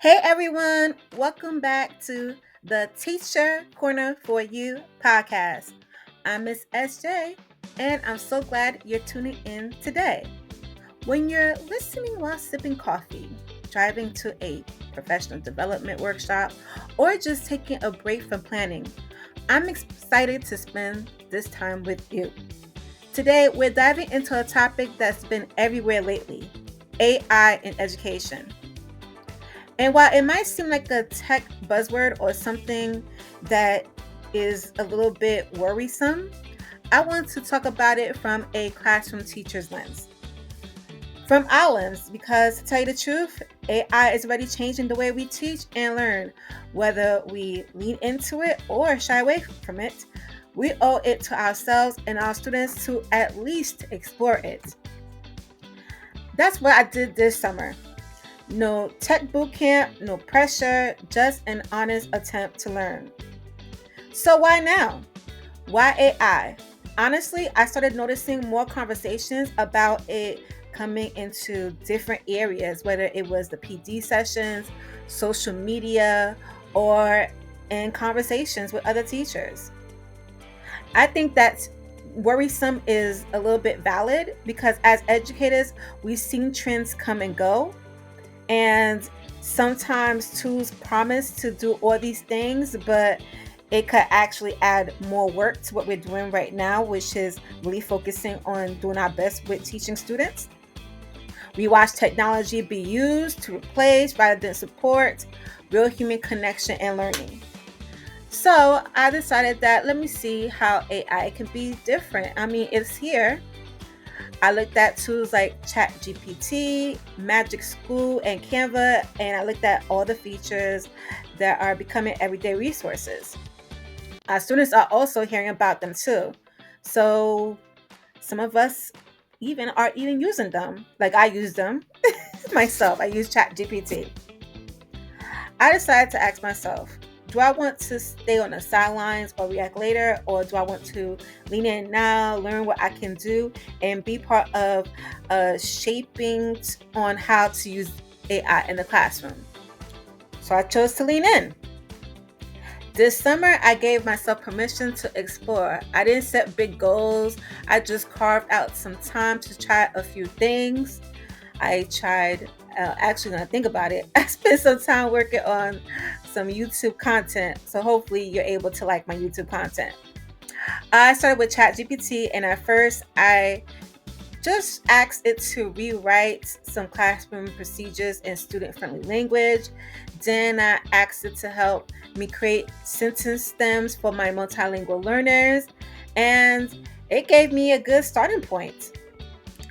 Hey everyone, welcome back to the Teacher Corner for You podcast. I'm Miss SJ, and I'm so glad you're tuning in today. When you're listening while sipping coffee, driving to a professional development workshop, or just taking a break from planning, I'm excited to spend this time with you. Today, we're diving into a topic that's been everywhere lately: AI in education. And while it might seem like a tech buzzword or something that is a little bit worrisome, I want to talk about it from a classroom teacher's lens. From our lens, because to tell you the truth, AI is already changing the way we teach and learn. Whether we lean into it or shy away from it, we owe it to ourselves and our students to at least explore it. That's what I did this summer. No tech boot camp, no pressure, just an honest attempt to learn. So why now? Why AI? Honestly, I started noticing more conversations about it coming into different areas, whether it was the PD sessions, social media, or in conversations with other teachers. I think that worrisome is a little bit valid because as educators, we've seen trends come and go. And sometimes tools promise to do all these things, but it could actually add more work to what we're doing right now, which is really focusing on doing our best with teaching students. We watch technology be used to replace rather than support real human connection and learning. So I decided that let me see how AI can be different. I mean, it's here. I looked at tools like ChatGPT, MagicSchool, and Canva, and I looked at all the features that are becoming everyday resources. Our students are also hearing about them too. So some of us even are even using them. Like I use them myself. I use ChatGPT. I decided to ask myself, do I want to stay on the sidelines or react later, or do I want to lean in now, learn what I can do, and be part of shaping on how to use AI in the classroom? So I chose to lean in. This summer, I gave myself permission to explore. I didn't set big goals. I just carved out some time to try a few things. I tried, actually, when I think about it, I spent some time working on some YouTube content. So hopefully you're able to like my YouTube content. I started with ChatGPT, and at first I just asked it to rewrite some classroom procedures in student-friendly language. Then I asked it to help me create sentence stems for my multilingual learners, and it gave me a good starting point.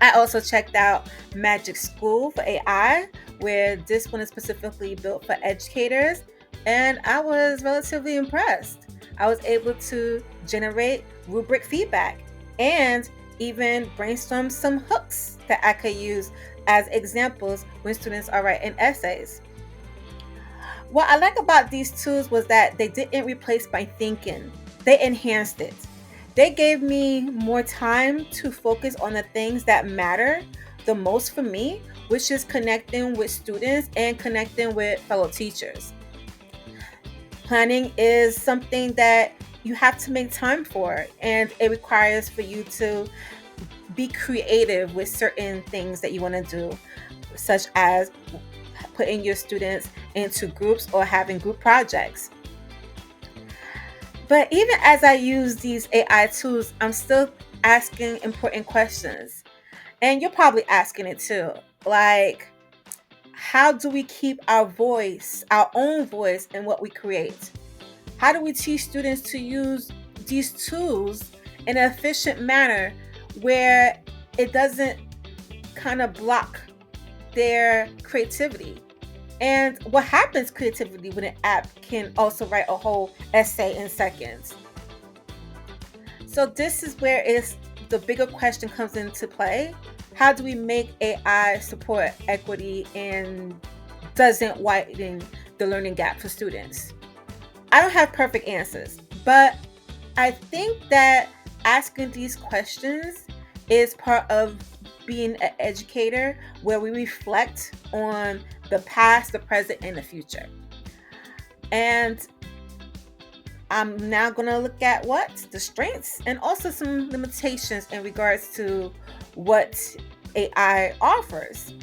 I also checked out MagicSchool for AI, where this one is specifically built for educators, and I was relatively impressed. I was able to generate rubric feedback and even brainstorm some hooks that I could use as examples when students are writing essays. What I like about these tools was that they didn't replace my thinking, they enhanced it. They gave me more time to focus on the things that matter the most for me, which is connecting with students and connecting with fellow teachers. Planning is something that you have to make time for, and it requires for you to be creative with certain things that you want to do, such as putting your students into groups or having group projects. But even as I use these AI tools, I'm still asking important questions. And you're probably asking it too. Like, how do we keep our voice, our own voice, in what we create? How do we teach students to use these tools in an efficient manner where it doesn't kind of block their creativity? And what happens creatively when an app can also write a whole essay in seconds? So this is where the bigger question comes into play. How do we make AI support equity and doesn't widen the learning gap for students? I don't have perfect answers, but I think that asking these questions is part of being an educator, where we reflect on the past, the present, and the future. And I'm now going to look at the strengths and also some limitations in regards to what AI offers.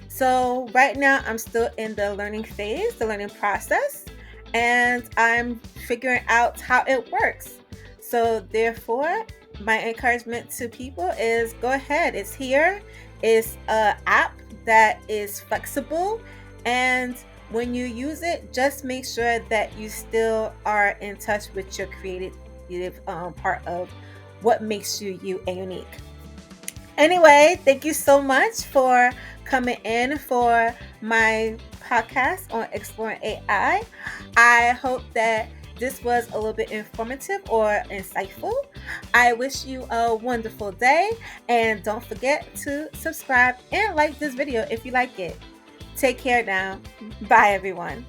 So right now I'm still in the learning phase, the learning process, and I'm figuring out how it works. So therefore, my encouragement to people is go ahead. It's here. It's an app that is flexible, and when you use it, just make sure that you still are in touch with your creative part of what makes you you and unique. Anyway, thank you so much for coming in for my podcast on exploring AI. I hope that this was a little bit informative or insightful. I wish you a wonderful day, and don't forget to subscribe and like this video if you like it. Take care now. Bye, everyone.